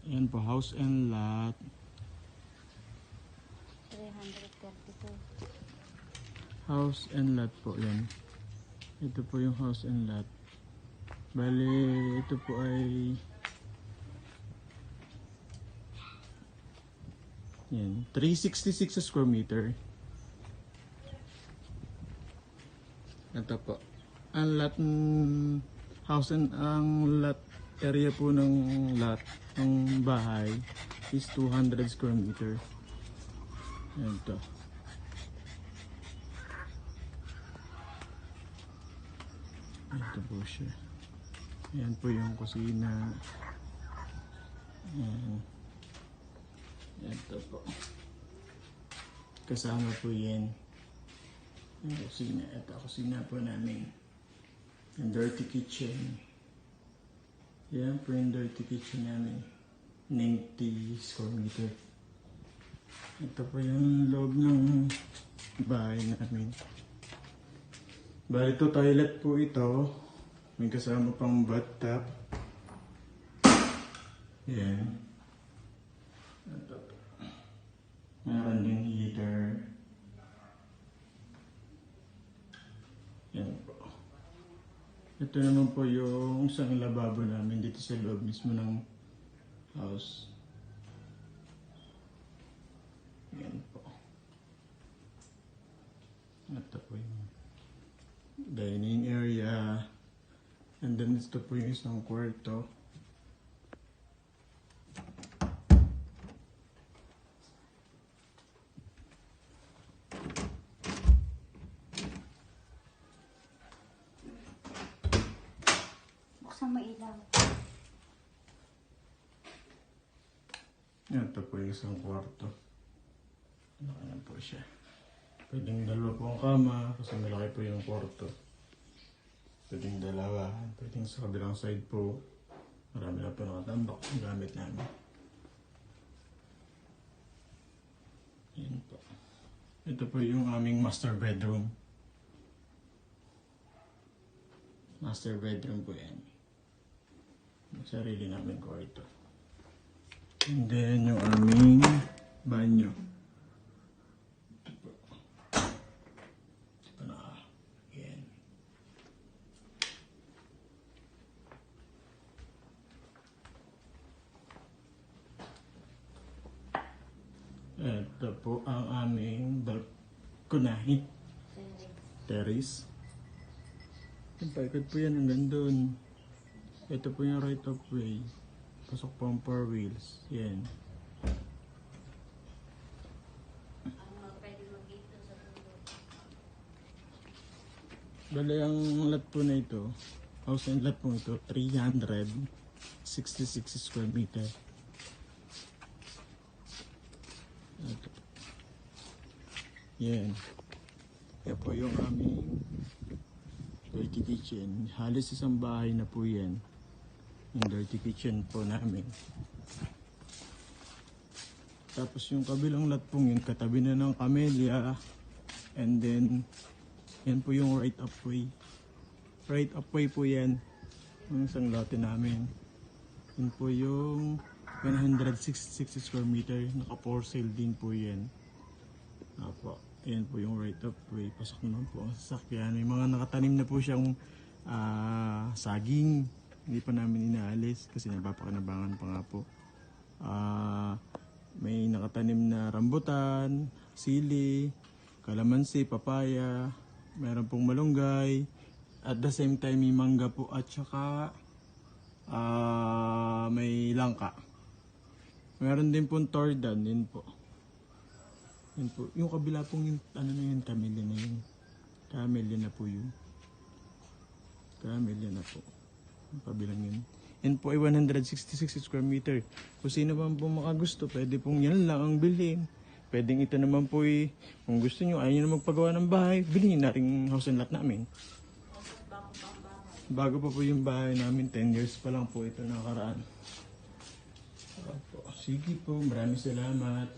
Ayan po, house and lot. 332. House and lot po yan. Ito po yung house and lot. Bali, ito po ay yan, 366 square meter. Ito po. Ang lot house and ang lot area po ng lot ng bahay is 200 square meter. Yan to. Ito po siya. Yan po yung kusina. Yan. Ito po. Kasama po yan. Yung kusina. Ito kusina po namin. Yung dirty kitchen. Yan po yung dirty kitchen namin. 90 square meter. Ito po yung loob ng bahay namin. Bali ito toilet po ito. May kasama pang bathtub. Yan. Ito po. Meron din heater. Yan po. Ito naman po yung isang lababo namin dito sa loob mismo ng house. Yan po. Ito po yung dining area. And then ito po yung isang kwarto. Buksan mo ilaw. Ito po yung isang kwarto. Malaki na po siya. Pwedeng dalawa po ang kama kasi malaki po yung kwarto. Pwedeng dalawa. Pwedeng sa kabilang side po. Marami na po nakatambak ang gamit namin. Yan po. Ito po yung aming master bedroom. Master bedroom po yan. Sarili namin kwarto. And then yung aming banyo. Ito po. Ito na. Yan. Ito po ang aming balkonahe. Terrace. Yung paikot po yan hanggang doon. Ito po yung right of way. Pasok po ang 4 wheels. Yan. Bale ang lot po na ito, house and lot po ito, 366 square meter. Ito. Yan. Yan po yung aming dirty kitchen. Halos isang bahay na po yan. Yung dirty kitchen po namin. Tapos yung kabilang lot po yun, katabi na ng camellia. And then, yan po yung right of way. Right of way po yan. Yung isang lote namin. Yan po yung 166 square meter. Naka-for sale din po yan. Apo. Yan po yung right of way. Pasok naman po ang sasakyan. May mga nakatanim na po siyang saging. Hindi pa namin inaalis kasi napapakinabangan pa nga po. May nakatanim na rambutan, sili, kalamansi, papaya, meron pong malunggay. At the same time may mangga po at saka may langka. Meron din pong tordan din po. Yun po. Yung kabila pong yung, ano na yun, camellia na yun. Camellia na po yun. Camellia na po. Yung kabilang yun. Yan po ay 166 square meter. Kung sino man po makagusto, pwede pong yan lang ang bilhin. Pwedeng ito naman po ay, kung gusto nyo, ayaw nyo na magpagawa ng bahay, bilhin na rin house and lot namin. Bago pa po yung bahay namin, 10 years pa lang po ito nakaraan. Sige po, maraming salamat.